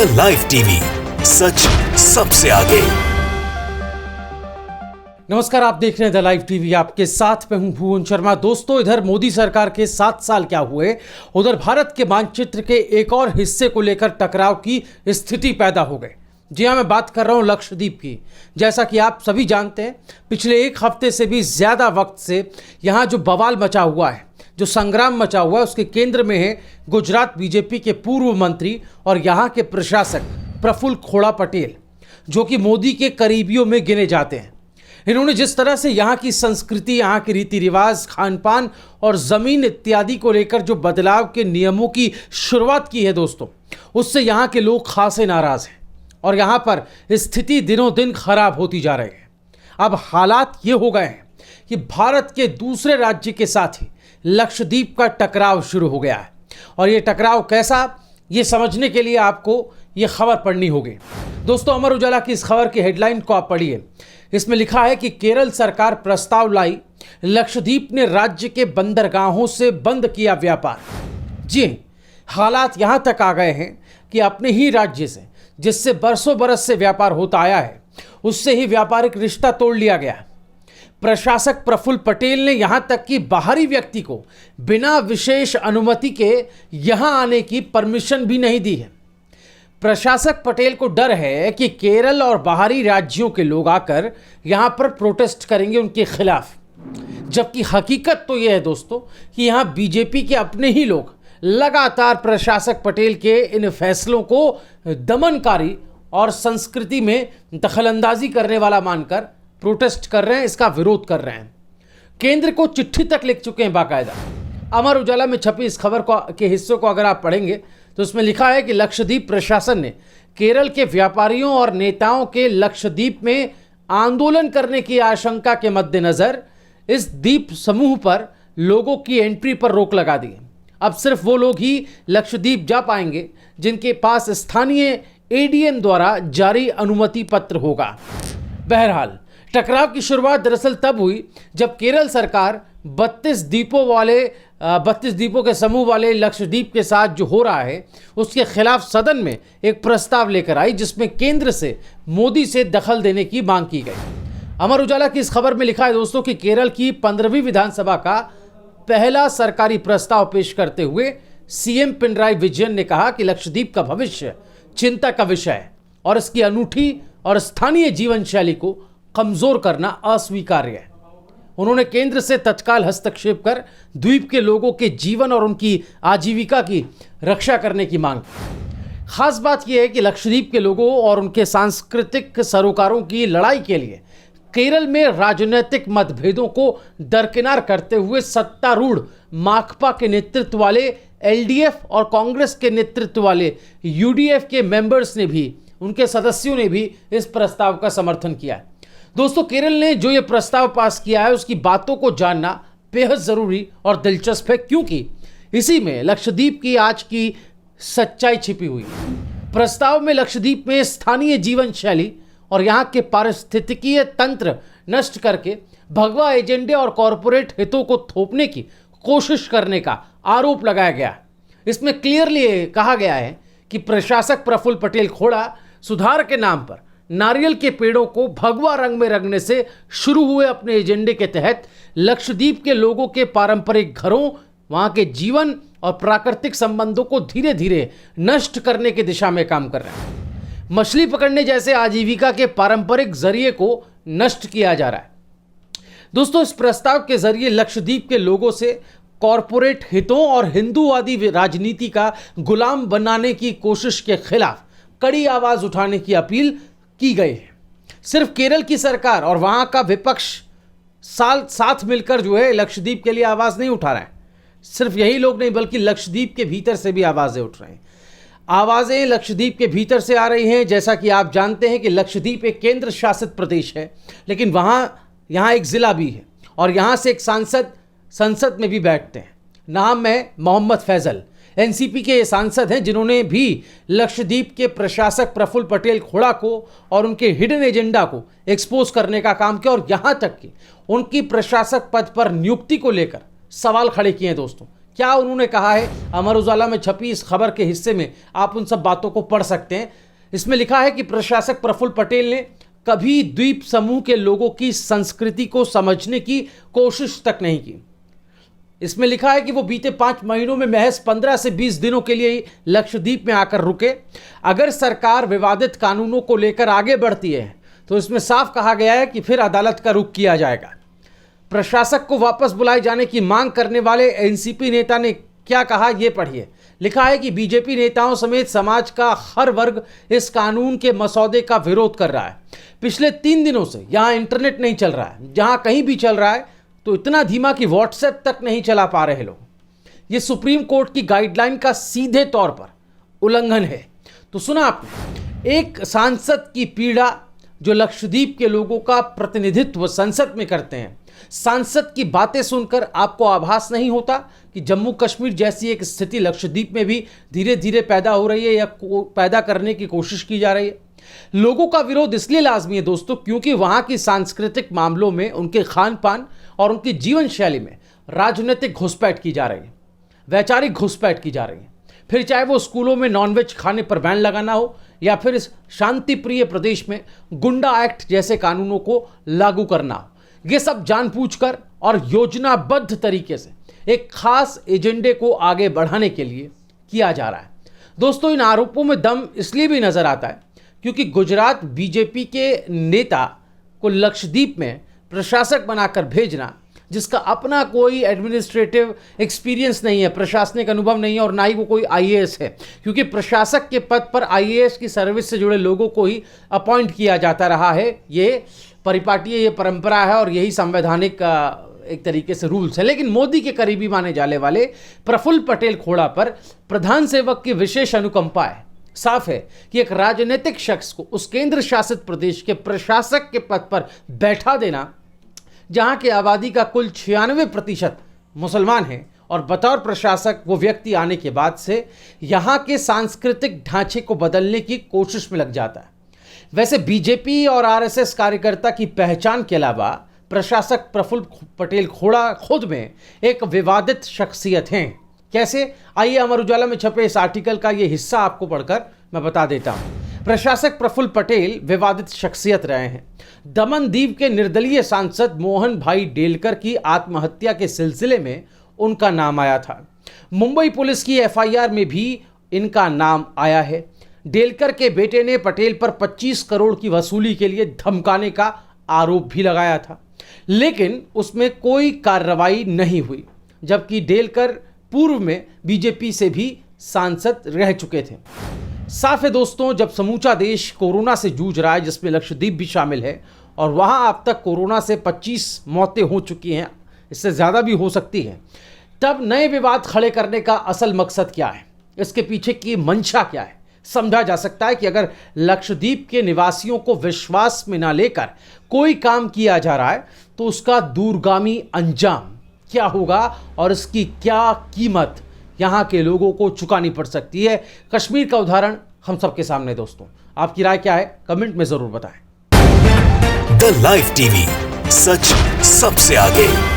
The live TV, सच सबसे आगे। नमस्कार, आप देख रहे हैं द लाइव टीवी। आपके साथ मैं हूं भुवन शर्मा। दोस्तों, इधर मोदी सरकार के 7 साल क्या हुए, उधर भारत के मानचित्र के एक और हिस्से को लेकर टकराव की स्थिति पैदा हो गई। जी हां, मैं बात कर रहा हूं लक्षद्वीप की। जैसा कि आप सभी जानते हैं, पिछले एक हफ्ते से भी ज्यादा वक्त से यहां जो बवाल मचा हुआ है, जो संग्राम मचा हुआ है, उसके केंद्र में है गुजरात बीजेपी के पूर्व मंत्री और यहाँ के प्रशासक प्रफुल्ल खोड़ा पटेल, जो कि मोदी के करीबियों में गिने जाते हैं। इन्होंने जिस तरह से यहाँ की संस्कृति, यहाँ के रीति रिवाज, खान पान और ज़मीन इत्यादि को लेकर जो बदलाव के नियमों की शुरुआत की है दोस्तों, उससे यहाँ के लोग खासे नाराज़ हैं और यहाँ पर स्थिति दिनों दिन खराब होती जा रही है। अब हालात ये हो गए हैं कि भारत के दूसरे राज्य के साथ ही लक्षद्वीप का टकराव शुरू हो गया है। और ये टकराव कैसा, ये समझने के लिए आपको ये खबर पढ़नी होगी। दोस्तों, अमर उजाला की इस खबर की हेडलाइन को आप पढ़िए। इसमें लिखा है कि केरल सरकार प्रस्ताव लाई, लक्षद्वीप ने राज्य के बंदरगाहों से बंद किया व्यापार। जी, हालात यहां तक आ गए हैं कि अपने ही राज्य से, जिससे बरसों बरस से व्यापार होता आया है, उससे ही व्यापारिक रिश्ता तोड़ लिया गया। प्रशासक प्रफुल्ल पटेल ने यहां तक कि बाहरी व्यक्ति को बिना विशेष अनुमति के यहां आने की परमिशन भी नहीं दी है। प्रशासक पटेल को डर है कि केरल और बाहरी राज्यों के लोग आकर यहां पर प्रोटेस्ट करेंगे उनके खिलाफ, जबकि हकीकत तो यह है दोस्तों कि यहां बीजेपी के अपने ही लोग लगातार प्रशासक पटेल के इन फैसलों को दमनकारी और संस्कृति में दखलंदाजी करने वाला मानकर प्रोटेस्ट कर रहे हैं, इसका विरोध कर रहे हैं। केंद्र को चिट्ठी तक लिख चुके हैं बाकायदा। अमर उजाला में छपी इस खबर के हिस्सों को अगर आप पढ़ेंगे तो उसमें लिखा है कि लक्षद्वीप प्रशासन ने केरल के व्यापारियों और नेताओं के लक्षद्वीप में आंदोलन करने की आशंका के मद्देनजर इस द्वीप समूह पर लोगों की एंट्री पर रोक लगा दी। अब सिर्फ वो लोग ही लक्षद्वीप जा पाएंगे जिनके पास स्थानीय एडीएम द्वारा जारी अनुमति पत्र होगा। बहरहाल, टकराव की शुरुआत दरअसल तब हुई जब केरल सरकार 32 द्वीपों के समूह वाले लक्षद्वीप के साथ जो हो रहा है, उसके खिलाफ सदन में एक प्रस्ताव लेकर आई, जिसमें केंद्र से मोदी से दखल देने की मांग की गई। अमर उजाला की इस खबर में लिखा है दोस्तों कि केरल की 15वीं विधानसभा का पहला सरकारी प्रस्ताव पेश करते हुए सीएम पिनराई विजयन ने कहा कि लक्षद्वीप का भविष्य चिंता का विषय है और इसकी अनूठी और स्थानीय जीवन शैली को कमजोर करना अस्वीकार्य है। उन्होंने केंद्र से तत्काल हस्तक्षेप कर द्वीप के लोगों के जीवन और उनकी आजीविका की रक्षा करने की मांग की। खास बात यह है कि लक्षद्वीप के लोगों और उनके सांस्कृतिक सरोकारों की लड़ाई के लिए केरल में राजनीतिक मतभेदों को दरकिनार करते हुए सत्तारूढ़ माकपा के नेतृत्व वाले एलडीएफ और कांग्रेस के नेतृत्व वाले यूडीएफ के मेंबर्स ने भी, उनके सदस्यों ने भी इस प्रस्ताव का समर्थन किया है। दोस्तों, केरल ने जो ये प्रस्ताव पास किया है, उसकी बातों को जानना बेहद ज़रूरी और दिलचस्प है, क्योंकि इसी में लक्षद्वीप की आज की सच्चाई छिपी हुई है। प्रस्ताव में लक्षद्वीप में स्थानीय जीवन शैली और यहाँ के पारिस्थितिकीय तंत्र नष्ट करके भगवा एजेंडे और कॉरपोरेट हितों को थोपने की कोशिश करने का आरोप लगाया गया। इसमें क्लियरली कहा गया है कि प्रशासक प्रफुल्ल पटेल खोड़ा सुधार के नाम पर नारियल के पेड़ों को भगवा रंग में रंगने से शुरू हुए अपने एजेंडे के तहत लक्षद्वीप के लोगों के पारंपरिक घरों, वहां के जीवन और प्राकृतिक संबंधों को धीरे धीरे नष्ट करने की दिशा में काम कर रहे हैं। मछली पकड़ने जैसे आजीविका के पारंपरिक जरिए को नष्ट किया जा रहा है। दोस्तों, इस प्रस्ताव के जरिए लक्षद्वीप के लोगों से कॉरपोरेट हितों और हिंदूवादी राजनीति का गुलाम बनाने की कोशिश के खिलाफ कड़ी आवाज उठाने की अपील की गई है। सिर्फ केरल की सरकार और वहां का विपक्ष साथ मिलकर जो है लक्षद्वीप के लिए आवाज नहीं उठा रहा है। सिर्फ यही लोग नहीं, बल्कि लक्षद्वीप के भीतर से भी आवाजें उठ रही हैं। आवाजें लक्षद्वीप के भीतर से आ रही हैं। जैसा कि आप जानते हैं कि लक्षद्वीप एक केंद्र शासित प्रदेश है, लेकिन यहाँ एक जिला भी है और यहाँ से एक सांसद संसद में भी बैठते हैं। नाम है मोहम्मद फैजल। एनसीपी के ये सांसद हैं जिन्होंने भी लक्षद्वीप के प्रशासक प्रफुल्ल पटेल खोड़ा को और उनके हिडन एजेंडा को एक्सपोज करने का काम किया और यहाँ तक कि उनकी प्रशासक पद पर नियुक्ति को लेकर सवाल खड़े किए हैं दोस्तों। क्या उन्होंने कहा है, अमर उजाला में छपी इस खबर के हिस्से में आप उन सब बातों को पढ़ सकते हैं। इसमें लिखा है कि प्रशासक प्रफुल्ल पटेल ने कभी द्वीप समूह के लोगों की संस्कृति को समझने की कोशिश तक नहीं की। इसमें लिखा है कि वो बीते 5 महीनों में महज 15 से 20 दिनों के लिए ही लक्षद्वीप में आकर रुके। अगर सरकार विवादित कानूनों को लेकर आगे बढ़ती है तो इसमें साफ कहा गया है कि फिर अदालत का रुख किया जाएगा। प्रशासक को वापस बुलाए जाने की मांग करने वाले एनसीपी नेता ने क्या कहा, ये पढ़िए। लिखा है कि बीजेपी नेताओं समेत समाज का हर वर्ग इस कानून के मसौदे का विरोध कर रहा है। पिछले 3 दिनों से यहां इंटरनेट नहीं चल रहा है, जहां कहीं भी चल रहा है तो इतना धीमा कि व्हाट्सएप तक नहीं चला पा रहे लोग। ये सुप्रीम कोर्ट की गाइडलाइन का सीधे तौर पर उल्लंघन है। तो सुना आपने, एक सांसद की पीड़ा जो लक्षद्वीप के लोगों का प्रतिनिधित्व संसद में करते हैं, सांसद की बातें सुनकर आपको आभास नहीं होता कि जम्मू कश्मीर जैसी एक स्थिति लक्षद्वीप में भी धीरे धीरे पैदा हो रही है या पैदा करने की कोशिश की जा रही है। लोगों का विरोध इसलिए लाजमी है दोस्तों, क्योंकि वहां की सांस्कृतिक मामलों में, उनके खान पान और उनकी जीवन शैली में राजनीतिक घुसपैठ की जा रही है, वैचारिक घुसपैठ की जा रही है। फिर चाहे वो स्कूलों में नॉनवेज खाने पर बैन लगाना हो या फिर इस शांति प्रिय प्रदेश में गुंडा एक्ट जैसे कानूनों को लागू करना हो। ये सब जानबूझकर और योजनाबद्ध तरीके से एक खास एजेंडे को आगे बढ़ाने के लिए किया जा रहा है। दोस्तों, इन आरोपों में दम इसलिए भी नजर आता है क्योंकि गुजरात बीजेपी के नेता को लक्षद्वीप में प्रशासक बनाकर भेजना, जिसका अपना कोई एडमिनिस्ट्रेटिव एक्सपीरियंस नहीं है, प्रशासनिक अनुभव नहीं है और ना ही वो कोई आईएएस है, क्योंकि प्रशासक के पद पर आईएएस की सर्विस से जुड़े लोगों को ही अपॉइंट किया जाता रहा है। ये परिपाटी है, ये परंपरा है और यही संवैधानिक एक तरीके से रूल्स है। लेकिन मोदी के करीबी माने जाने वाले प्रफुल्ल पटेल खोड़ा पर प्रधान सेवक की विशेष अनुकंपा है। साफ है कि एक राजनीतिक शख्स को उस केंद्र शासित प्रदेश के प्रशासक के पद पर बैठा देना, जहां की आबादी का कुल 96% मुसलमान हैं, और बतौर प्रशासक वो व्यक्ति आने के बाद से यहां के सांस्कृतिक ढांचे को बदलने की कोशिश में लग जाता है। वैसे बीजेपी और आरएसएस कार्यकर्ता की पहचान के अलावा प्रशासक प्रफुल्ल पटेल खोड़ा खुद में एक विवादित शख्सियत हैं। कैसे, आइए अमर उजाला में छपे इस आर्टिकल का ये हिस्सा आपको पढ़कर मैं बता देता हूं। प्रशासक प्रफुल्ल पटेल विवादित शख्सियत रहे हैं। दमन दीव के निर्दलीय सांसद मोहन भाई डेलकर की आत्महत्या के सिलसिले में उनका नाम आया था। मुंबई पुलिस की एफआईआर में भी इनका नाम आया है। डेलकर के बेटे ने पटेल पर 25 करोड़ की वसूली के लिए धमकाने का आरोप भी लगाया था, लेकिन उसमें कोई कार्रवाई नहीं हुई, जबकि डेलकर पूर्व में बीजेपी से भी सांसद रह चुके थे। साफ है दोस्तों, जब समूचा देश कोरोना से जूझ रहा है, जिसमें लक्षद्वीप भी शामिल है, और वहां अब तक कोरोना से 25 मौतें हो चुकी हैं, इससे ज़्यादा भी हो सकती है, तब नए विवाद खड़े करने का असल मकसद क्या है, इसके पीछे की मंशा क्या है। समझा जा सकता है कि अगर लक्षद्वीप के निवासियों को विश्वास में ना लेकर कोई काम किया जा रहा है तो उसका दूरगामी अंजाम क्या होगा और इसकी क्या कीमत यहाँ के लोगों को चुकानी पड़ सकती है। कश्मीर का उदाहरण हम सबके सामने। दोस्तों, आपकी राय क्या है, कमेंट में जरूर बताएं। द लाइव टीवी, सच सबसे आगे।